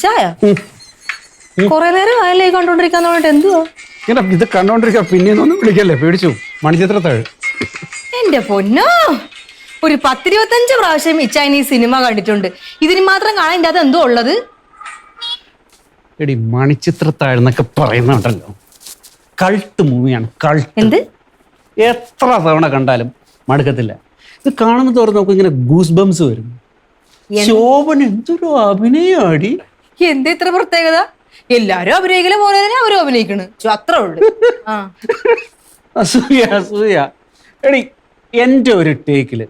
ഇച്ചായ കൊറേ നേരം ആയല്ലേ കണ്ടോണ്ടിരിക്കാന്ന് പറഞ്ഞിട്ട് എന്തുവാ ഇത് കണ്ടോണ്ടിരിക്കാ പിന്നെയൊന്നും വിളിക്കല്ലേ പേടിച്ചു മണിച്ചിത്രത്താഴ് എന്റെ പൊന്നോ ഒരു 10-25 പ്രാവശ്യം ഇച്ചായൻ ഈ സിനിമ കണ്ടിട്ടുണ്ട് ഇതിന് മാത്രം കാണാൻ ഇതിന്റെ അത് എന്തോ ഉള്ളത് എടി മണിച്ചിത്രത്താഴ് എന്നൊക്കെ പറയുന്നുണ്ടല്ലോ കൾട്ട് മൂവിയാണ് കൾട്ട് എന്ത് എത്ര തവണ കണ്ടാലും മടുക്കത്തില്ല ഇത് കാണുന്ന തോറും നമുക്ക് ഇങ്ങനെ ഗൂസ് ബംസ് വരും ശോഭന എന്തൊരു അഭിനയാടി എന്താ ഇത്ര പ്രത്യേകത എല്ലാരും അഭിനയിക്കല പോലെ തന്നെ അവരും അഭിനയിക്കണ് അത്രേ ഉള്ളു അസൂയ അസൂയ എടി എൻ്റെ ഒരു ടേക്കില്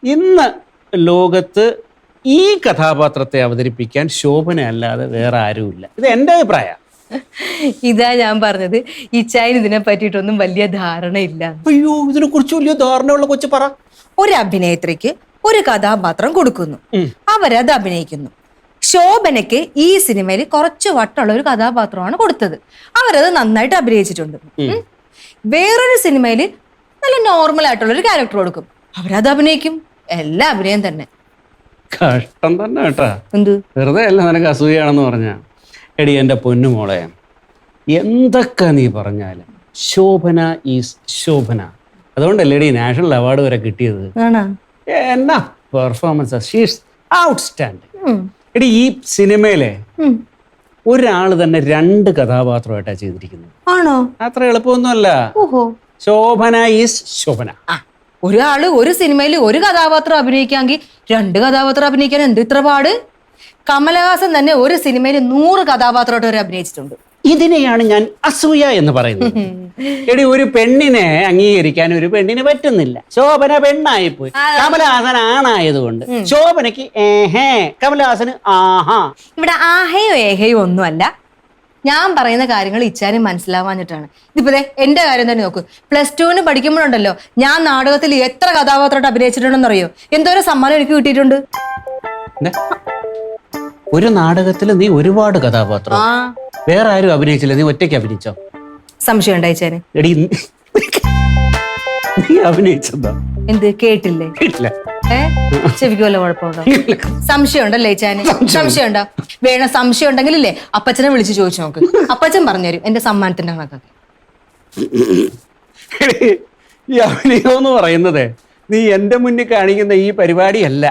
ഇന്ന് ലോകത്ത് ഈ കഥാപാത്രത്തെ അവതരിപ്പിക്കാൻ ശോഭന അല്ലാതെ വേറെ ആരുമില്ല ഇത് എൻ്റെ അഭിപ്രായം ഇതാ ഞാൻ പറഞ്ഞത് ഇച്ചായന് ഇതിനെ പറ്റിയിട്ടൊന്നും വലിയ ധാരണയില്ല അയ്യോ ഇതിനെ കുറിച്ച് വലിയ ധാരണയുള്ള കൊച്ചു പറ ഒരു അഭിനേത്രിക്ക് ഒരു കഥാപാത്രം കൊടുക്കുന്നു അവരത് അഭിനയിക്കുന്നു ശോഭനയ്ക്ക് ഈ സിനിമയിൽ കുറച്ച് വട്ടമുള്ള ഒരു കഥാപാത്രമാണ് കൊടുത്തത് അവരത് നന്നായിട്ട് അഭിനയിച്ചിട്ടുണ്ട് വേറൊരു സിനിമയിൽ നല്ല നോർമൽ ആയിട്ടുള്ള ഒരു ക്യാരക്ടർ കൊടുക്കും അവരത് അഭിനയിക്കും എല്ലാ അഭിനയം തന്നെ കഷ്ടം തന്നെ കേട്ടാ എന്ത് വെറുതെ അല്ല നിനക്ക് അസൂയാണെന്ന് പറഞ്ഞ എടി എൻ്റെ പൊന്നുമോളെ എന്തൊക്കെ നീ പറഞ്ഞാലും ശോഭന ഈസ് ശോഭന അതുകൊണ്ടല്ലേ എടി നാഷണൽ അവാർഡ് വരെ കിട്ടിയത് എന്നാ പെർഫോമൻസ് ഷീസ് ഔട്ട്സ്റ്റാൻഡിങ് എടി ഈ സിനിമയിലെ ഒരാള് തന്നെ 2 കഥാപാത്രമായിട്ടാ ചെയ്തിരിക്കുന്നത് ആണോ അത്ര എളുപ്പമൊന്നുമല്ല ശോഭന ഈസ് ശോഭന ഒരാള് ഒരു സിനിമയിൽ ഒരു കഥാപാത്രം അഭിനയിക്കാമെങ്കിൽ 2 കഥാപാത്രം അഭിനയിക്കാൻ എന്ത് ഇത്ര പാട് കമലഹാസൻ തന്നെ ഒരു സിനിമയിൽ 100 കഥാപാത്രമായിട്ട് വരെ അഭിനയിച്ചിട്ടുണ്ട് ഇതിനെയാണ് ഞാൻ അസൂയ എന്ന് പറയുന്നത് എടി ഒരു പെണ്ണിനെ അംഗീകരിക്കാൻ ഒരു പെണ്ണിന് പറ്റുന്നില്ല ശോഭന പെണ്ണായിപ്പോയി കമലഹാസൻ ആണായതുകൊണ്ട് ശോഭനക്ക് ഏഹേ കമലഹാസന് ആഹാ ഇവിടെ ആഹയോ ഏഹയോ ഒന്നുമല്ല ഞാൻ പറയുന്ന കാര്യങ്ങൾ ഇച്ചാനും മനസ്സിലാവാഞ്ഞിട്ടാണ് ഇതിപ്പോ എന്റെ കാര്യം തന്നെ നോക്കൂ +2 പഠിക്കുമ്പോഴുണ്ടല്ലോ ഞാൻ നാടകത്തിൽ എത്ര കഥാപാത്രമായിട്ട് അഭിനയിച്ചിട്ടുണ്ടെന്നറിയോ എന്തോരം സമ്മാനം എനിക്ക് കിട്ടിയിട്ടുണ്ട് ഒരു നാടകത്തിൽ നീ ഒരുപാട് കഥാപാത്രം വേറെ ആരും അഭിനയിച്ചില്ല നീ ഒറ്റയ്ക്ക് അഭിനയിച്ചോ സംശയം ഉണ്ടായിച്ചേന് എടി നീ അഭിനയിച്ചതാ എന്ത് കേട്ടില്ലേ ചെവിക്ക് വല്ല കുഴപ്പമുണ്ടോ സംശയം ഉണ്ടല്ലേ ചേച്ചന് സംശയം ഉണ്ടോ വേണ സംശയം ഉണ്ടെങ്കിലല്ലേ അപ്പച്ചനെ വിളിച്ച് ചോദിച്ചു നോക്ക് അപ്പച്ചൻ പറഞ്ഞുതരും എന്റെ സമ്മാനത്തിന്റെ കണക്കൊക്കെ ഈ അഭിനയം എന്ന് പറയുന്നത് നീ എന്റെ മുന്നിൽ കാണിക്കുന്ന ഈ പരിപാടിയല്ല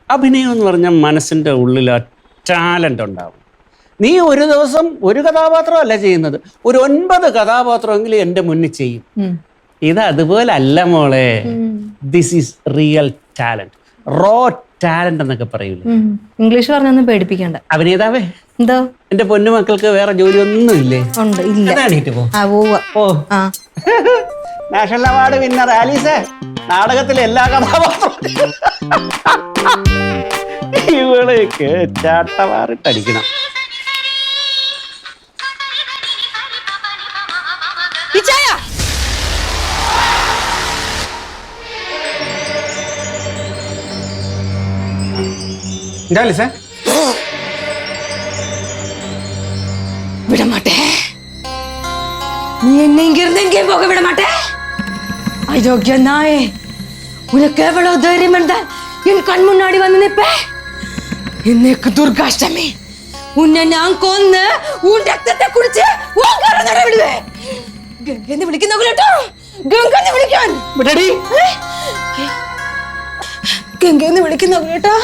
അഭിനയം എന്ന് പറഞ്ഞാൽ മനസ്സിന്റെ ഉള്ളിൽ ആ ടാലന്റ് ഉണ്ടാവും നീ ഒരു ദിവസം ഒരു കഥാപാത്രമല്ല ചെയ്യുന്നത് ഒരു 9 കഥാപാത്രമെങ്കിലും എന്റെ മുന്നിൽ ചെയ്യും ഇത് അതുപോലെ അല്ല മോളെ this is real talent raw talent എന്നൊക്കെ പറയൂലേ ഇംഗ്ലീഷ് പറഞ്ഞൊന്നും പേടിപ്പിക്കണ്ട അഭിനേതാവേ എന്തോ എന്റെ പൊന്നു മക്കൾക്ക് വേറെ ജോലി ഒന്നും ഇല്ലേ നാഷണൽ അവാർഡ് വിന്നർ ആലീസേ നാടകത്തിലെ എല്ലാ കഥാപാത്രവും ഇവളേക്ക് ചാട്ടവാറിട്ടടിക്കണം விட மாட்டேன் நீ என்ன இங்க இருந்து எங்கே போக விட மாட்டேன் அயோக்கிய நாயே உனக்கு எவ்வளவு தைரியம் இருந்தால் என் கண் முன்னாடி வந்து நிற்ப இன்னைக்கு துர்காஷ்டமி உன்னை நான் கொன்னு உன் ரத்தத்தை குடிச்சு உன் கரந்தட விடுவேன் ഗംഗെന്ന് വിളിക്കുന്ന കേട്ടോ ഗംഗെന്ന് വിളിക്കാൻ ഗംഗെന്ന് വിളിക്കുന്ന കേട്ടോ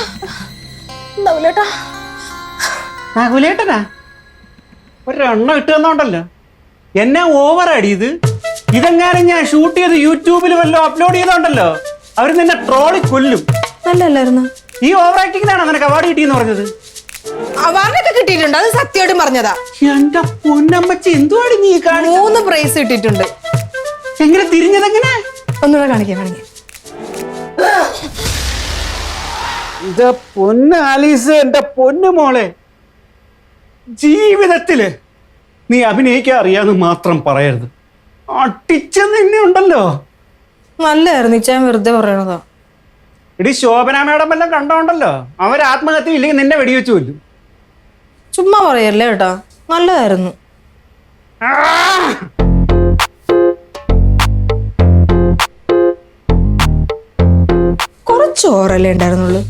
നകുലേട്ടനാ ഒരെണ്ണം ഇട്ടുതന്നോണ്ടല്ലോ എന്നെ ഓവർ അടിയത് ഇതെങ്ങാനും ഞാൻ ഷൂട്ട് ചെയ്ത് യൂട്യൂബിൽ വല്ലതും അപ്ലോഡ് ചെയ്തോണ്ടല്ലോ അവർ നിന്നെ ട്രോളി കൊല്ലും നല്ലല്ലായിരുന്നു ഈ ഓവർ ആക്ടിങ്ങിനാണോ നിനക്ക് അവാർഡ് കിട്ടിയെന്ന് പറഞ്ഞത് അവാർഡൊക്കെ കിട്ടിയിട്ടുണ്ട് അത് സത്യമായിട്ടും പറഞ്ഞതാ എന്റെ പൊന്നമ്മച്ചി എന്തുവാടി നീ 3 പ്രൈസ് കിട്ടിയിട്ടുണ്ട് എങ്ങനെ തിരിഞ്ഞതെങ്ങനെ ഒന്നുകൂടെ കാണിക്കാം ഇത് പൊന്ന് ആലീസ് എന്റെ പൊന്നു മോളെ ജീവിതത്തില് നീ അഭിനയിക്കാൻ അറിയാന്ന് മാത്രം പറയരുത് അടിച്ച നിന്നെ ഉണ്ടല്ലോ നല്ലായിരുന്നു ഇച്ചാൻ വെറുതെ പറയണതോ എടി ശോഭന മേഡം എല്ലാം കണ്ടോണ്ടല്ലോ അവർ ആത്മഹത്യ ഇല്ലെങ്കിൽ നിന്നെ വെടിവെച്ചു കൊല്ലും ചുമ്മാ പറയല്ലേ കേട്ടോ നല്ലതായിരുന്നു കുറച്ച് ഓറല്ലേ ഉണ്ടായിരുന്നുള്ളൂ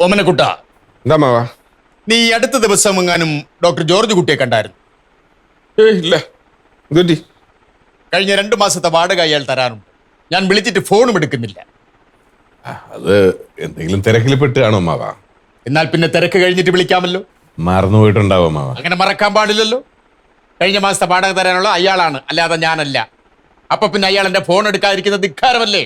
ഓമനക്കുട്ട, എന്താ മാവാ? നീ അടുത്ത ദിവസം എങ്ങാനും ഡോക്ടർ ജോർജ് കുട്ടിയെ കണ്ടായിരുന്നു? ഇല്ല. എന്തുപറ്റി? കഴിഞ്ഞ 2 മാസത്തെ വാടക അയാൾ തരാനുണ്ട്. ഞാൻ വിളിച്ചിട്ട് ഫോണും എടുക്കുന്നില്ല. അത് എന്തെങ്കിലും തിരക്കിൽ പെട്ട് കാണോ മാവാ? എന്നാൽ പിന്നെ തിരക്ക് കഴിഞ്ഞിട്ട് വിളിക്കാമല്ലോ. മറന്നു പോയിട്ടുണ്ടാവോ മാവാ? അങ്ങനെ മറക്കാൻ പാടില്ലല്ലോ. കഴിഞ്ഞ മാസത്തെ വാടക തരാനുള്ള അയാളാണ്, അല്ലാതെ ഞാനല്ല. അപ്പൊ പിന്നെ അയാൾ എന്റെ ഫോൺ എടുക്കാതിരിക്കുന്നത് ധിക്കാരമല്ലേ?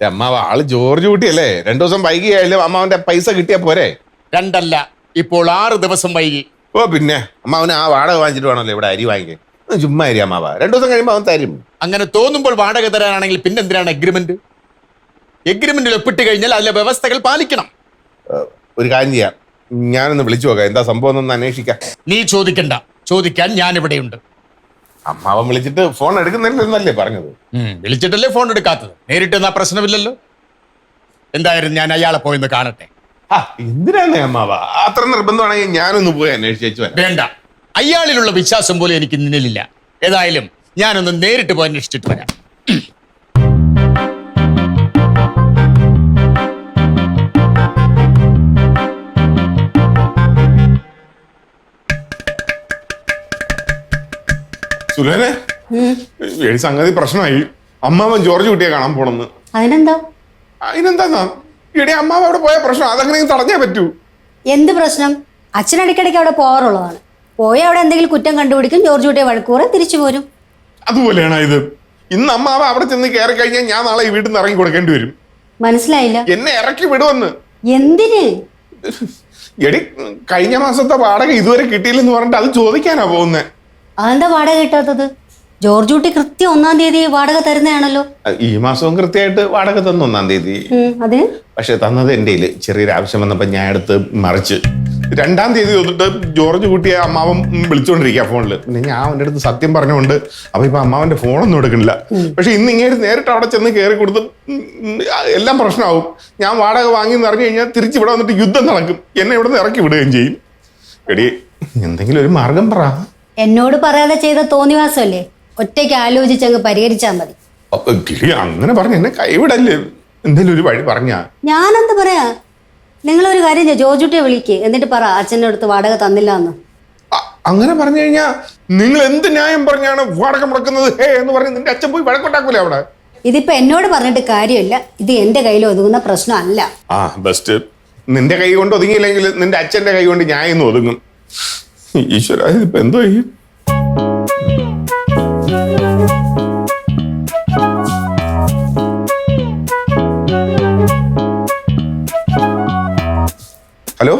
അമ്മാവ ആള് ജോർജ് കുട്ടിയല്ലേ? 2 ദിവസം വൈകിയായാലും അമ്മാവന്റെ പൈസ കിട്ടിയാ പോരെ? 2 അല്ല, ഇപ്പോൾ 6 ദിവസം വൈകി. ഓ പിന്നെ അമ്മാവന് ആ വാടക വാങ്ങിച്ചിട്ട് വേണമല്ലോ ഇവിടെ അരി വാങ്ങിക്കാൻ. ചുമ്മാ അരി അമ്മാവ, 2 ദിവസം കഴിയുമ്പോൾ അവൻ തരും. അങ്ങനെ തോന്നുമ്പോൾ വാടക തരാനാണെങ്കിൽ പിന്നെന്തിനാണ് എഗ്രിമെന്റ്? എഗ്രിമെന്റിൽ ഒപ്പിട്ട് കഴിഞ്ഞാൽ അതിലെ വ്യവസ്ഥകൾ പാലിക്കണം. ഒരു കാര്യം ചെയ്യാം, ഞാനൊന്ന് വിളിച്ചു നോക്കാം, എന്താ സംഭവം എന്നൊന്ന് അന്വേഷിക്കാം. നീ ചോദിക്കണ്ട, ചോദിക്കാൻ ഞാൻ ഇവിടെയുണ്ട്. അമ്മാവൻ വിളിച്ചിട്ട് ഫോൺ എടുക്കുന്നില്ലെന്നല്ലേ പറഞ്ഞത്? വിളിച്ചിട്ടല്ലേ ഫോൺ എടുക്കാത്തത്? നേരിട്ട് എന്നാ പ്രശ്നമില്ലല്ലോ. എന്തായാലും ഞാൻ അയാളെ പോയിന്ന് കാണട്ടെ. എന്തിനാണ് അമ്മാവ? അത്ര നിർബന്ധമാണെങ്കിൽ ഞാനൊന്ന് പോയി അന്വേഷിച്ചു വരാം. വേണ്ട, അയാളിലുള്ള വിശ്വാസം പോലും എനിക്ക് നിന്നിലില്ല. ഏതായാലും ഞാനൊന്ന് നേരിട്ട് പോയി അന്വേഷിച്ചിട്ട് വരാം. സുലേനെ, എടി സംഗതി പ്രശ്നമായി. അമ്മാവൻ ജോർജ് കുട്ടിയെ കാണാൻ പോണെന്ന്. അതിനെന്താ? അതിനെന്താ എടി, അമ്മാവൻ അവിടെ പോയ പ്രശ്നം അതെങ്ങനെ തടഞ്ഞേ പറ്റൂ. എന്ത് പ്രശ്നം? അച്ഛൻ ഇടയ്ക്കിടയ്ക്ക് അവിടെ പോകാറുള്ളതാണ്. പോയി അവിടെ എന്തെങ്കിലും കുറ്റം കണ്ടുപിടിക്കും, ജോർജ് കുട്ടിയെ വഴക്കൂറെ തിരിച്ചു പോരും. അതുപോലെയാണ് ഇത്. ഇന്ന് അമ്മാവ അവിടെ ചെന്ന് കയറി കഴിഞ്ഞാൽ ഞാൻ നാളെ ഈ വീട്ടിൽ നിന്ന് ഇറങ്ങി കൊടുക്കേണ്ടി വരും. മനസ്സിലായില്ല. എന്നെ ഇറക്കി വിടുവന്ന്. എന്തിന്? എടി, കഴിഞ്ഞ മാസത്തെ വാടക ഇതുവരെ കിട്ടിയില്ലെന്ന് പറഞ്ഞിട്ട് അത് ചോദിക്കാനാ പോകുന്നേ. അതെന്താ വാടക കിട്ടാത്തത്? ജോർജ് കുട്ടി കൃത്യം 1-ാം തീയതി വാടക തരുന്നതാണല്ലോ. ഈ മാസവും കൃത്യമായിട്ട് വാടക തന്നു 1-ാം തീയതി. അതിന് പക്ഷെ തന്നത് എൻ്റെ ചെറിയൊരു ആവശ്യം വന്നപ്പോ ഞാൻ എടുത്ത് മറിച്ച് 2-ാം തീയതി തൊട്ടിട്ട് ജോർജ് കുട്ടിയെ അമ്മാവൻ വിളിച്ചോണ്ടിരിക്കുക ഫോണില്. പിന്നെ ഞാൻ അവൻ്റെ അടുത്ത് സത്യം പറഞ്ഞുകൊണ്ട് അപ്പൊ ഇപ്പൊ അമ്മാവന്റെ ഫോണൊന്നും എടുക്കണില്ല. പക്ഷെ ഇന്ന് ഇങ്ങനെ നേരിട്ട് അവിടെ ചെന്ന് കയറി കൊടുത്ത് എല്ലാം പ്രശ്നമാവും. ഞാൻ വാടക വാങ്ങി നിറഞ്ഞു കഴിഞ്ഞാൽ തിരിച്ച് ഇവിടെ വന്നിട്ട് യുദ്ധം നടക്കും. എന്നെ ഇവിടെ നിന്ന് ഇറക്കി വിടുകയും ചെയ്യും. എടി, എന്തെങ്കിലും ഒരു മാർഗം പറ. എന്നോട് പറയാതെ ചെയ്ത തോന്നിവാസമല്ലേ? ഒറ്റയ്ക്ക് ആലോചിച്ചങ്ങ് പരിഹരിച്ചാൽ മതി. അങ്ങനെ പറഞ്ഞ എന്നെ കൈവിടല്ലേ? എന്തെങ്കിലും ഒരു വഴി പറഞ്ഞാ. ഞാനെന്ത് പറയാ? നിങ്ങളൊരു കാര്യം ചെയ്യ, ജോർജ് കുട്ടിയെ വിളിക്ക്, എന്നിട്ട് പറ അച്ഛൻ്റെ അടുത്ത് വാടക തന്നില്ല എന്ന്. അങ്ങനെ പറഞ്ഞു കഴിഞ്ഞാ നിങ്ങൾ എന്ത് ന്യായം പറഞ്ഞാണ് വാടക മുടക്കുന്നത് എന്ന് പറഞ്ഞ് നിന്റെ അച്ഛൻ പോയി വഴക്കുണ്ടാക്കൂലേ അവിടെ? ഇതിപ്പോ എന്നോട് പറഞ്ഞിട്ട് കാര്യമില്ല. ഇത് എന്റെ കയ്യിൽ ഒതുങ്ങുന്ന പ്രശ്നമല്ല. ബെസ്റ്റ്. നിന്റെ കൈ കൊണ്ട് ഒതുങ്ങിയില്ലെങ്കിൽ നിന്റെ അച്ഛന്റെ കൈ കൊണ്ട് ഞാൻ ഇന്ന് ഒതുങ്ങും. ഈശ്വര, ഇതിപ്പോ എന്തോ ചെയ്യും? ഹലോ,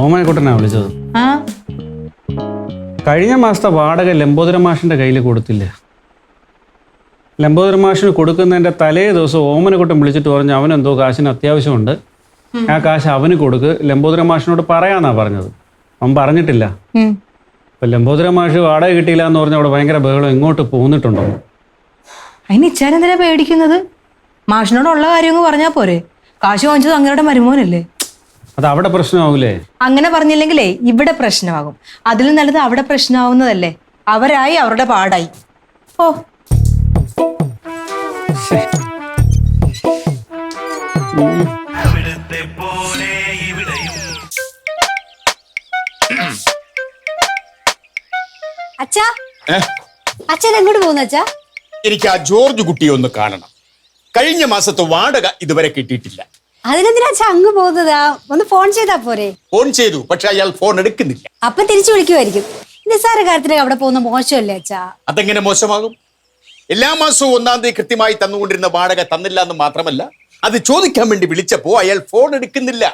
ഓമനക്കുട്ടനാ വിളിച്ചത്. കഴിഞ്ഞ മാസത്തെ വാടക ലംബോദരൻ മാഷിന്റെ കയ്യിൽ കൊടുത്തില്ല. ലംബോദരൻ മാഷിന് കൊടുക്കുന്നതിന്റെ തലേ ദിവസം ഓമനക്കുട്ടൻ വിളിച്ചിട്ട് പറഞ്ഞു അവനെന്തോ കാശിന് അത്യാവശ്യമുണ്ട്, ആ കാശ് അവന് കൊടുക്ക്, ലംബോദരൻ മാഷിനോട് പറയാന്നാ പറഞ്ഞത്. അവൻ പറഞ്ഞിട്ടില്ല. അപ്പൊ ലംബോദരൻ മാഷ് വാടക കിട്ടിയില്ല എന്ന് പറഞ്ഞ അവിടെ ഭയങ്കര ബഹളം, എങ്ങോട്ട് പോന്നിട്ടുണ്ടോ? അതിന് ഇച്ചാനെന്തിനാ പേടിക്കുന്നത്? മാഷിനോടുള്ള കാര്യം പറഞ്ഞാ പോരെ? കാശ് വാങ്ങിച്ചത് അങ്ങയുടെ മരുമോനല്ലേ? അത് അവിടെ പ്രശ്നമാവൂലേ? അങ്ങനെ പറഞ്ഞില്ലെങ്കിലേ ഇവിടെ പ്രശ്നമാകും. അതിലും നല്ലത് അവിടെ പ്രശ്നമാവുന്നതല്ലേ. അവരായി അവരുടെ പാടായി. ഓ, അച്ഛാ, അച്ഛൻ എങ്ങോട്ട് പോകുന്നു അച്ഛാ? എനിക്ക് ആ ജോർജ് കുട്ടിയെ ഒന്ന് കാണണം. കഴിഞ്ഞ മാസത്തെ വാടക ഇതുവരെ കിട്ടിയിട്ടില്ല. അതിനെന്തിനാ അച്ഛാ അങ്ങ് പോകുന്നത്? ഒന്ന് ഫോൺ ചെയ്താ പോരെ? ഫോൺ ചെയ്തു, പക്ഷെ അയാൾ ഫോൺ എടുക്കുന്നില്ല. അപ്പൊ തിരിച്ചു വിളിക്കുമായിരിക്കും. നിസ്സാര കാര്യത്തിന് അവിടെ പോകുന്ന മോശമല്ലേ അച്ഛാ? അതെങ്ങനെ മോശമാകും? എല്ലാ മാസവും 1-ാം തീയതി കൃത്യമായി തന്നുകൊണ്ടിരുന്ന വാടക തന്നില്ല എന്ന് മാത്രമല്ല, അത് ചോദിക്കാൻ വേണ്ടി വിളിച്ചപ്പോ അയാൾ ഫോൺ എടുക്കുന്നില്ല.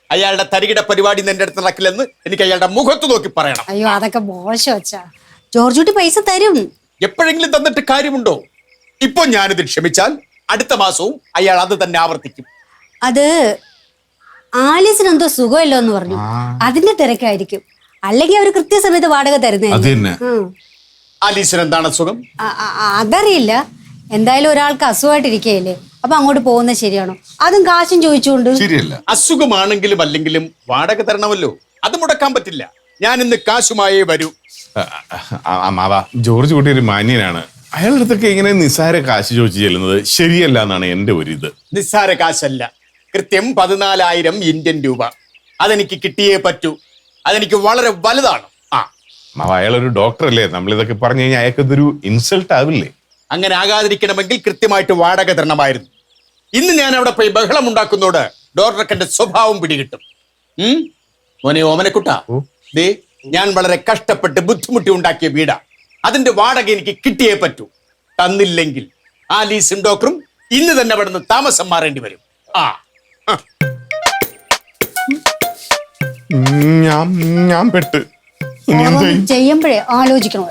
അയാളുടെ തരികിട പരിപാടി എന്റെ അടുത്ത് നടക്കില്ലെന്ന് എനിക്ക് അയാളുടെ മുഖത്ത് നോക്കി പറയണം. അയ്യോ, അതൊക്കെ മോശം അച്ഛാ. ജോർജ് കുട്ടി പൈസ തരും. എപ്പോഴെങ്കിലും തന്നിട്ട് കാര്യമുണ്ടോ? ഇപ്പൊ ഞാനിത് ക്ഷമിച്ചാൽ അടുത്ത മാസവും അയാൾ അത് തന്നെ ആവർത്തിക്കും. അത് ആലീസിന് എന്തോ സുഖമില്ലോ എന്ന് പറഞ്ഞു. അതിന്റെ തിരക്കായിരിക്കും. അല്ലെങ്കിൽ അവർ കൃത്യസമയത്ത് വാടക തരുന്നേ. ആലീസിന് എന്താണ് അസുഖം? അതറിയില്ല. എന്തായാലും ഒരാൾക്ക് അസുഖമായിട്ടിരിക്കുകയല്ലേ, അപ്പൊ അങ്ങോട്ട് പോകുന്നത് ശരിയാണോ? അതും കാശും ചോദിച്ചുകൊണ്ട്. ശരിയല്ല. അസുഖമാണെങ്കിലും അല്ലെങ്കിലും വാടക തരണമല്ലോ. അത് മുടക്കാൻ പറ്റില്ല. ഞാൻ ഇന്ന് കാശുമായേ വരൂ. അമ്മാവ, ജോർജ് കുട്ടി ഒരു മാന്യനാണ്. അയാളുടെ അടുത്തൊക്കെ ഇങ്ങനെ നിസ്സാര കാശ് ചോദിച്ചു ചെല്ലുന്നത് ശരിയല്ല എന്നാണ് എന്റെ ഒരു ഇത്. നിസ്സാര കാശല്ല, കൃത്യം 14,000 ഇന്ത്യൻ രൂപ. അതെനിക്ക് കിട്ടിയേ പറ്റൂ. അതെനിക്ക് വളരെ വലുതാണ്. അമ്മാവ, അയാളൊരു ഡോക്ടറല്ലേ, നമ്മളിതൊക്കെ പറഞ്ഞു കഴിഞ്ഞാൽ അയാൾക്കതൊരു ഇൻസൾട്ട് ആവില്ലേ? അങ്ങനെ ആകാതിരിക്കണമെങ്കിൽ കൃത്യമായിട്ട് വാടക തരണമായിരുന്നു. ഇന്ന് ഞാൻ അവിടെ പോയി ബഹളം ഉണ്ടാക്കുന്നതോട് ഡോക്ടർക്ക് എന്റെ സ്വഭാവം പിടികിട്ടും. മോനെ ഓമനക്കുട്ട, ദേ ഞാൻ വളരെ കഷ്ടപ്പെട്ട് ബുദ്ധിമുട്ടി ഉണ്ടാക്കിയ വീടാ. അതിന്റെ വാടക എനിക്ക് കിട്ടിയേ പറ്റൂ. തന്നില്ലെങ്കിൽ ആലീസും ഡോക്ടറും ഇന്ന് തന്നെ അവിടെ നിന്ന് താമസം മാറേണ്ടി വരും. ഞാൻ പെട്ട് ഇനി എന്ത് ചെയ്യും? ചെയ്യുമ്പോഴേ ആലോചിക്കണോ?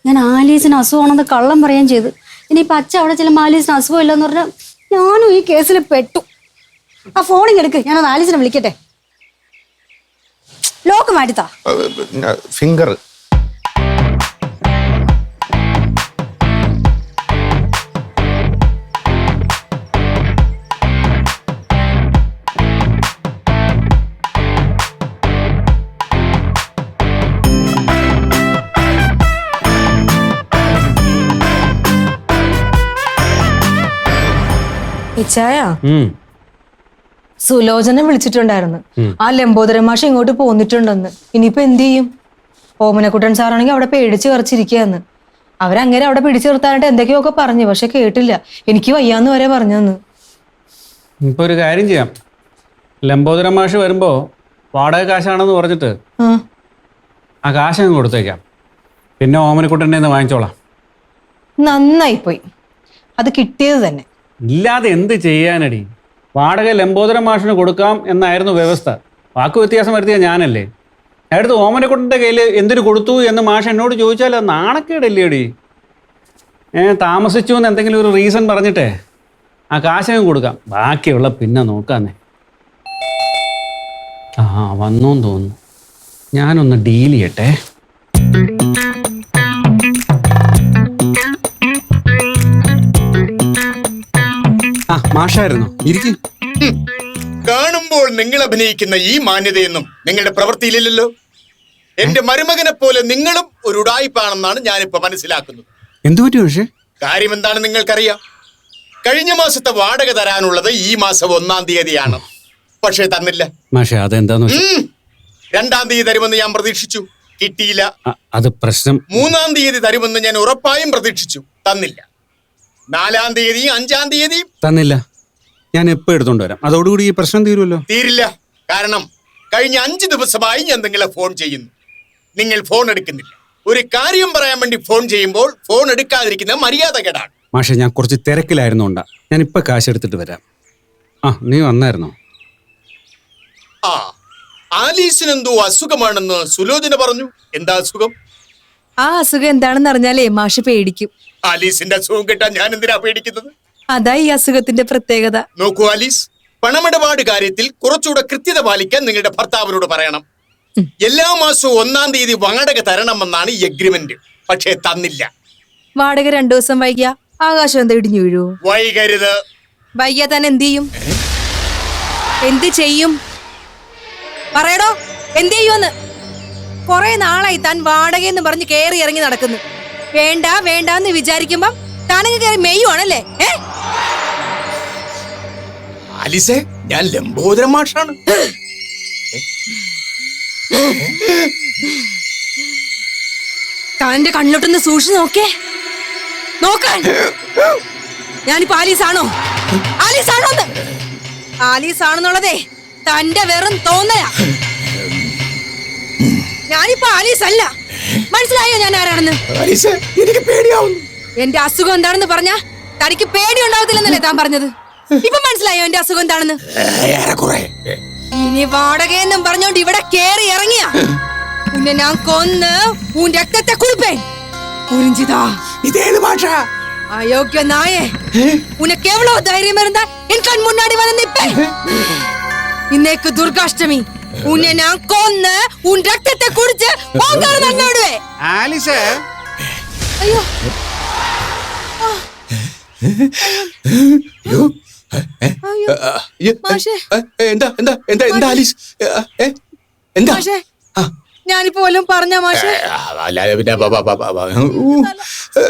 ഞാൻ ആലീസിന് അസുഖമാണെന്ന് കള്ളം പറയാൻ ചെയ്തു. ഇനിയിപ്പൊ അച്ഛൻ അവിടെ ചില ആലീസിന് അസുഖമില്ലെന്ന് പറഞ്ഞാൽ ഞാനും ഈ കേസിൽ പെട്ടു. ആ ഫോണിങ് എടുക്ക്, ഞാനത് ആലീസിനെ വിളിക്കട്ടെ. ലോക്ക് മാറ്റിത്താ. ഫിംഗർ. ഇച്ചായ, സുലോചന വിളിച്ചിട്ടുണ്ടായിരുന്നു. ആ ലംബോദരൻ മാഷ് ഇങ്ങോട്ട് പോന്നിട്ടുണ്ടെന്ന്. ഇനിയിപ്പോ എന്ത് ചെയ്യും? ഓമനക്കുട്ടൻ സാറാണെങ്കിൽ അവിടെ പേടിച്ച് കറച്ചിരിക്കുകയെന്ന്. അവരങ്ങനെ അവിടെ പിടിച്ചു നിർത്താനായിട്ട് എന്തൊക്കെയൊക്കെ പറഞ്ഞു, പക്ഷെ കേട്ടില്ല. എനിക്ക് വയ്യാന്ന് വരെ പറഞ്ഞെന്ന്. ഇപ്പൊ ഒരു കാര്യം ചെയ്യാം. ലംബോദരൻ മാഷ് വരുമ്പോ വാടക കാശാണെന്ന് പറഞ്ഞിട്ട് ആ കാശ് അങ്ങ് കൊടുത്തേക്കാം. പിന്നെ ഓമനക്കുട്ടൻ്റെ നിന്ന് വാങ്ങിച്ചോളാം. നന്നായിപ്പോയി, അത് കിട്ടിയത് തന്നെ. ഇല്ലാതെ എന്ത് ചെയ്യാനടി? വാടക ലംബോദരൻ മാഷിന് കൊടുക്കാം എന്നായിരുന്നു വ്യവസ്ഥ. വാക്ക് വ്യത്യാസം വരുത്തിയ ഞാനല്ലേ. അടുത്ത് ഓമനക്കുട്ടൻ്റെ കയ്യിൽ എന്തിനു കൊടുത്തു എന്ന് മാഷ് എന്നോട് ചോദിച്ചാൽ അത് നാണക്കേടല്ലേ അടി? താമസിച്ചു എന്ന് എന്തെങ്കിലും ഒരു റീസൺ പറഞ്ഞിട്ടേ ആ കാശകം കൊടുക്കാം. ബാക്കിയുള്ള പിന്നെ നോക്കാന്നേ. വന്നോന്ന് തോന്നുന്നു. ഞാനൊന്ന് ഡീൽ ചെയ്യട്ടെ. മാഷായിരുന്നു, ഇരിക്കും. കാണുമ്പോൾ നിങ്ങൾ അഭിനയിക്കുന്ന ഈ മാന്യതയൊന്നും നിങ്ങളുടെ പ്രവൃത്തിയിലില്ലല്ലോ. എന്റെ മരുമകനെ പോലെ നിങ്ങളും ഒരു ഉടായിപ്പാണെന്നാണ് ഞാനിപ്പോ മനസ്സിലാക്കുന്നത്. എന്തു പറ്റി പക്ഷേ? കാര്യം എന്താണ് നിങ്ങൾക്കറിയാം. കഴിഞ്ഞ മാസത്തെ വാടക തരാനുള്ളത് ഈ മാസം 1-ാം തീയതിയാണ്. പക്ഷേ തന്നില്ല. മാഷേ, അതെന്താന്ന് 2-ാം തീയതി തരുമെന്ന് ഞാൻ പ്രതീക്ഷിച്ചു, കിട്ടിയില്ല. അത് പ്രശ്നം. 3-ാം തീയതി തരുമെന്ന് ഞാൻ ഉറപ്പായും പ്രതീക്ഷിച്ചു, തന്നില്ല. 4-ാം തീയതിയും 5-ാം തീയതിയും തന്നില്ല. ഞാൻ എപ്പോ എടുത്തോണ്ട് വരാം. അതോടുകൂടി ഈ പ്രശ്നം തീരുമല്ലോ. തീരില്ല. കാരണം കഴിഞ്ഞ 5 ദിവസമായി ഞാൻ നിങ്ങളെ ഫോൺ ചെയ്യുന്നു, നിങ്ങൾ ഫോൺ എടുക്കുന്നില്ല. ഒരു കാര്യം പറയാൻ വേണ്ടി ഫോൺ ചെയ്യുമ്പോൾ ഫോൺ എടുക്കാതിരിക്കുന്ന മര്യാദകേടാണ്. മാഷെ, ഞാൻ കുറച്ച് തിരക്കിലായിരുന്നോണ്ടാ. ഞാൻ ഇപ്പൊ കാശ് എടുത്തിട്ട് വരാം. നീ വന്നായിരുന്നോ? ആലീസിനെന്തോ അസുഖമാണെന്ന് സുലോചന പറഞ്ഞു. എന്താ അസുഖം? ആ അസുഖം എന്താണെന്ന് അറിഞ്ഞാലേ മാഷ് പേടിക്കും. ആലീസിന്റെ അസുഖം കേട്ടാ ഞാൻ എന്തിനാ പേടിക്കുന്നത്? അതാ ഈ അസുഖത്തിന്റെ പ്രത്യേകത. നോക്കൂ ആലീസ്, പണമിടപാട് കാര്യത്തിൽ കുറച്ചുകൂടെ കൃത്യത പാലിക്കാൻ നിങ്ങളുടെ ഭർത്താവിനോട് പറയണം. എല്ലാ മാസവും 1-ാം തീയതി വാടക തരണമെന്നാണ് ഈ എഗ്രിമെന്റ്. പക്ഷേ തന്നില്ല. വാടക 2 ദിവസം വൈകിയ ആകാശം എന്താ ഇടിഞ്ഞു വീഴൂ? വൈകരുത്. വൈകിയ താൻ എന്ത് ചെയ്യും? എന്ത് ചെയ്യും പറയടോ? എന്ത് ചെയ്യുമെന്ന്? കൊറേ നാളായി താൻ വാടകയെന്ന് പറഞ്ഞ് കേറി ഇറങ്ങി നടക്കുന്നു. വേണ്ട വേണ്ടെന്ന് വിചാരിക്കുമ്പം താനങ്ങ് കയറി മെയ്യുവാണല്ലേ? ആലീസേ, ഞാൻ ലംബോദരൻ മാഷാണ്. താന്റെ കണ്ണിലോട്ടൊന്ന് സൂക്ഷിച്ചു നോക്കേ. നോക്കാൻ ഞാനിപ്പോ ആലീസാണോ? ആലീസാണോന്ന്? ആലീസാണെന്നുള്ളതേ തന്റെ വെറും തോന്നലാ. ഞാനിപ്പോ ആലീസ് അല്ല. മനസ്സിലായോ ഞാൻ ആരാണെന്ന്? എനിക്ക് പേടിയാവുന്നു. എന്റെ അസുഖം എന്താണെന്ന് പറഞ്ഞാ തനിക്ക് പേടി ഉണ്ടാവത്തില്ലെന്നല്ലേ താൻ പറഞ്ഞത്? ഇപ്പൊ മനസ്സിലായോ എന്റെ അസുഖം എന്താണെന്ന്? ഇനി വാടകയെന്നും പറഞ്ഞോണ്ട് ഇവിടെ കേറി ഇറങ്ങിയ ഉന്നെ ഞാൻ കൊന്ന് ഉൻ രക്തത്തെ കുളിപ്പേൻ. പുരിഞ്ചിതാ, ഇതേത് ഭാഷ? അയോഗ്യ നായേ, ഉനക്ക് എവ്വളോ ധൈര്യം இருந்தா എൻ കൺ മുന്നാടി വന്ന് നിപ്പേ. ഇന്നേക്ക് ദുർഗാഷ്ടമി. ഉന്നെ ഞാൻ കൊന്ന് ഉൻ രക്തത്തെ കുടിച്ച് പോകാൻ നന്നോടുവേ. ആലിസേ, അയ്യോ മാഷേ. എന്താ എന്താ എന്താ എന്താ ആലീസ്? എന്താ? മാഷേ ഞാനിപ്പോ വല്ലതും പറഞ്ഞ മാഷേ?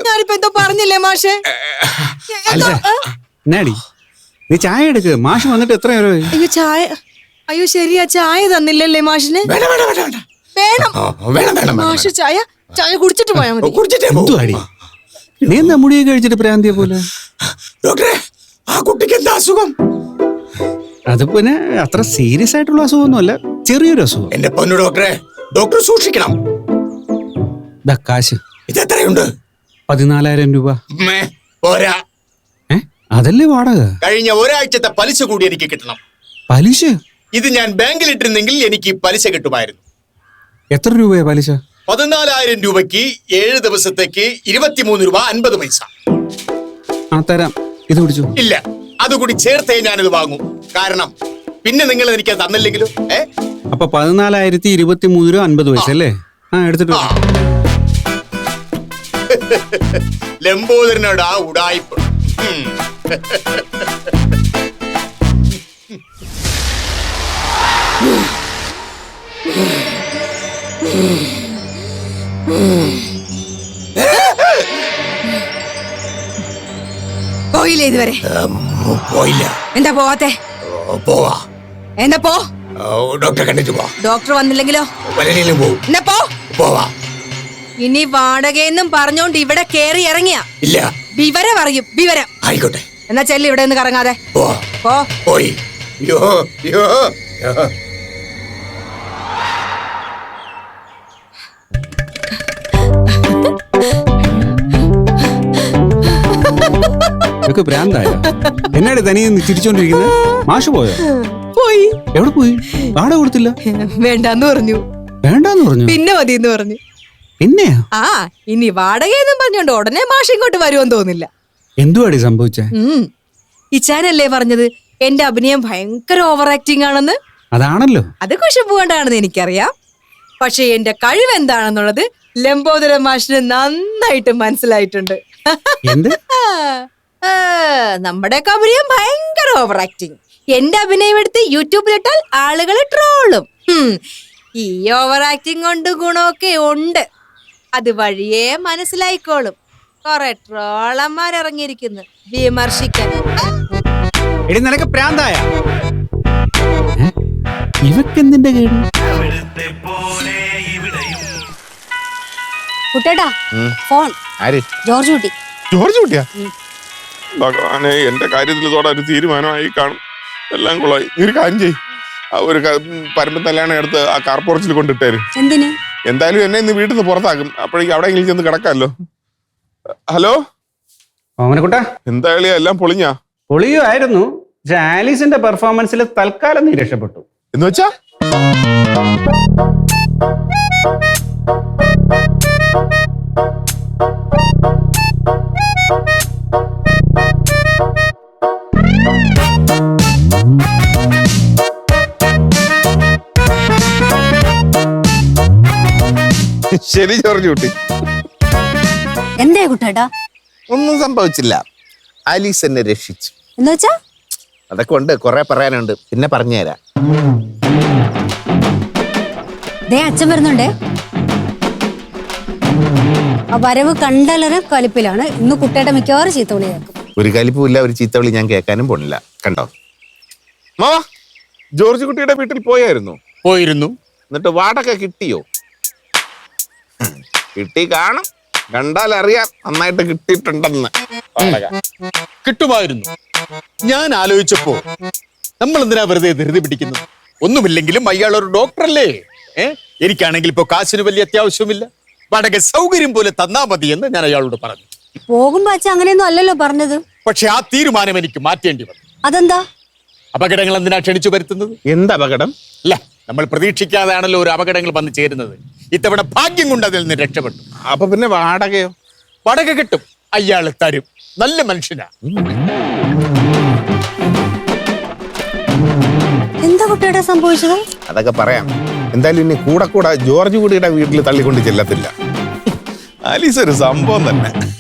ഞാനിപ്പോ എന്തോ പറഞ്ഞില്ലേ മാഷേ? ആലിസേ, എന്നാടി നീ ചായ എടുക്ക്. മാഷ് വന്നിട്ട് എത്ര നേരമായി? അയ്യോ ചായ, അയ്യോ ശരിയാ, ചായ തന്നില്ലല്ലേ മാഷിന്? വേണം മാഷ് ചായ ചായ കുടിച്ചിട്ട് പോയാ മതി. എന്തുവാടി നീ എന്താ മുടിയൊക്കെ കഴിച്ചിട്ട് പ്രാന്തിയെ പോലെ? ഡോക്ടറെ, ആ കുട്ടിക്ക് എന്താ അസുഖം? അത് പിന്നെ അത്ര സീരിയസ് ആയിട്ടുള്ള അസുഖമൊന്നുമല്ല, ചെറിയൊരു അസുഖം. എന്റെ പൊന്നു ഡോക്ടറെ, ഡോക്ടർ സൂക്ഷിക്കണം. ദാ കാശ്. ഇത് എത്രയുണ്ട്? 14,000 രൂപ. പോരാ, അതല്ലേ വാടക? കഴിഞ്ഞ ഒരാഴ്ചത്തെ പലിശ കൂടി എനിക്ക് കിട്ടണം. പലിശ? ഇത് ഞാൻ ബാങ്കിൽ ഇട്ടിരുന്നെങ്കിൽ എനിക്ക് പലിശ കിട്ടുമായിരുന്നു. എത്ര രൂപയാ പലിശ? 14,000 രൂപയ്ക്ക് 7 ദിവസത്തേക്ക് 23 രൂപ 50 പൈസ. ആ തരാം, ഇത് പിടിച്ചു. ഇല്ല, അതുകൂടി ചേർത്തേ ഞാനിത് വാങ്ങൂ. കാരണം പിന്നെ നിങ്ങൾ എനിക്ക് തന്നില്ലെങ്കിലോ? അപ്പൊ 14,023 രൂപ 50 പൈസ അല്ലേ? ആ എടുത്തിട്ട് വാ. ലംബോദരനോട് ആ ഉടായിപ്പ്. പോയില്ലേ ഇതുവരെ? പോയില്ല. എന്താ പോവാത്തെ? പോവാ. എന്താ പോ. ഡോക്ടറെ കണ്ടിട്ട് പോ. ഡോക്ടർ വന്നില്ലെങ്കിലോ? വലയിലും പോവും. എന്നാ പോ. പോവാ. ഇനി വാടകയെന്നും പറഞ്ഞോണ്ട് ഇവിടെ കേറി ഇറങ്ങിയ ഇല്ല, വിവരം അറിയും, വിവരം. ആയിക്കോട്ടെ. എന്നാ ചെല്ലി ഇവിടെ നിന്ന് കറങ്ങാതെ പോവാ. പോ. പോയി. യോ യോ യോ. ഇതൊക്കെ ഭ്രാന്തായ? എന്നാടി തനിയെ ചിരിച്ചോണ്ടിരിക്കുന്നത്? മാഷ് പോയോ? പോയി. എവിടെ പോയി? വാടക കൊടുത്തില്ല. വേണ്ടാന്ന് പറഞ്ഞു. വേണ്ടാന്ന് പറഞ്ഞു? പിന്നെ മതിയെന്ന് പറഞ്ഞു. പിന്നെയാ? ആ, ഇനി വാടകയെന്നും പറഞ്ഞോണ്ട് ഉടനെ മാഷ് ഇങ്ങോട്ട് വരുമെന്ന് തോന്നില്ല. എന്തുവാടി സംഭവിച്ചേ? ഇച്ചാനല്ലേ പറഞ്ഞത് എന്റെ അഭിനയം ഭയങ്കര ഓവർ ആക്ടിങ് ആണെന്ന്? അതാണല്ലോ. അത് കുശുമ്പ് കൊണ്ടാണെന്ന് എനിക്കറിയാം. പക്ഷെ എന്റെ കഴിവ് എന്താണെന്നുള്ളത് ലംബോദര മാഷിന് നന്നായിട്ട് മനസ്സിലായിട്ടുണ്ട്. എന്ത്? നമ്മുടെ അഭിനയം ഭയങ്കര ഓവർ ആക്ടിങ്. എന്റെ അഭിനയം എടുത്ത് യൂട്യൂബിലിട്ടാൽ ആളുകൾ ട്രോളും. ഈ ഓവർ ആക്ടിങ് കൊണ്ട് ഗുണമൊക്കെ ഉണ്ട്. അത് വഴിയേ മനസ്സിലായിക്കോളും. കൊറേ ട്രോളന്മാരിറങ്ങിയിരിക്കുന്നു വിമർശിക്കാൻ. എടി നിനക്ക് പ്രാന്തായ? ഇവക്കെന്തിന്റെ കേട്? കുട്ടേട്ടാ ഫോൺ. ആര്? ജോർജ് കുട്ടി. ജോർജ് കുട്ടിയാ? ഭഗവാനെ, എന്റെ കാര്യത്തിൽ ഇതോടെ ഒരു തീരുമാനമായി കാണും. എല്ലാം കൊള്ളായി. നീ ഒരു കാര്യം ചെയ്യ്, ഒരു പരമ്പം തല്ലാണ് എടുത്ത് ആ കാർ പോർച്ചിൽ കൊണ്ടിട്ടേര്. എന്തിന്? എന്തായാലും എന്നെ ഇന്ന് വീട്ടിൽ നിന്ന് പുറത്താക്കും. അപ്പോഴേക്കും അവിടെ എങ്കിലും ചെന്ന് കിടക്കാമല്ലോ. ഹലോ ഓമനക്കുട്ടാ, എന്തായാലും എല്ലാം പൊളിഞ്ഞാ? പൊളിയുമായിരുന്നു. പക്ഷെ ആലീസിന്റെ പെർഫോമൻസിൽ തൽക്കാലം നീ രക്ഷപ്പെട്ടു. എന്ന് വെച്ചാ? ശരി ജോർജ് കുട്ടി. എന്തേ കുട്ടേട്ടാ? ഒന്നും സംഭവിച്ചില്ല. ആലീസ് എന്നെ രക്ഷിച്ചു. എന്ന് വെച്ചാ? അതൊക്കെ ഉണ്ട്, കുറെ പറയാനുണ്ട്, പിന്നെ പറഞ്ഞുതരാം. ദേ അച്ഛൻ വരുന്നുണ്ടേ. ആ വരവ് കണ്ടലര കലിപ്പിലാണ്. ഇന്ന് കുട്ടേട്ട മിക്കവാറും ചീത്തവിളി കേൾക്കും. ഒരു കലിപ്പുമില്ല, ഒരു ചീത്തവിളി ഞാൻ കേൾക്കാനും പോണില്ല. കണ്ടോ മാ, ജോർജ് കുട്ടിയുടെ വീട്ടിൽ പോയായിരുന്നു? പോയിരുന്നു. എന്നിട്ട് വാടക കിട്ടിയോ? കിട്ടി കാണും, കണ്ടാൽ അറിയാം നന്നായിട്ട് കിട്ടിയിട്ടുണ്ടെന്ന്. വാടക കിട്ടുമായിരുന്നു. ഞാൻ ആലോചിച്ചപ്പോ നമ്മൾ എന്തിനാ വെറുതെ ധൃതി പിടിക്കുന്നത്? ഒന്നുമില്ലെങ്കിലും അയാൾ ഒരു ഡോക്ടറല്ലേ. എനിക്കാണെങ്കിൽ ഇപ്പൊ കാശിന് വലിയ അത്യാവശ്യമില്ല. വാടക സൗകര്യം പോലെ തന്നാ മതി എന്ന് ഞാൻ അയാളോട് പറഞ്ഞു. പോകുമ്പോ അച്ഛൻ അങ്ങനെയൊന്നും അല്ലല്ലോ പറഞ്ഞത്. പക്ഷെ ആ തീരുമാനം എനിക്ക് മാറ്റേണ്ടി വന്നു. അതെന്താ? അപകടങ്ങൾ എന്തിനാ ക്ഷണിച്ചു വരുത്തുന്നത്? എന്ത് അപകടം? അല്ല, നമ്മൾ പ്രതീക്ഷിക്കാതെയാണല്ലോ ഒരു അപകടങ്ങൾ വന്ന് ചേരുന്നത്. ഇത്തവണ ഭാഗ്യം കൊണ്ട് അതിൽ നിന്ന് രക്ഷപ്പെട്ടു. അപ്പൊ പിന്നെ വാടകയോ? വാടക കിട്ടും, അയാൾ തരും. നല്ല മനുഷ്യനാ. എന്താ കുട്ടിയുടെ സംഭവിച്ചത്? അതൊക്കെ പറയാം. എന്തായാലും ഇനി കൂടെ ജോർജ് കുട്ടിയുടെ വീട്ടിൽ തള്ളിക്കൊണ്ട് ചെല്ലത്തില്ല. ആലീസ് ഒരു സംഭവം തന്നെ.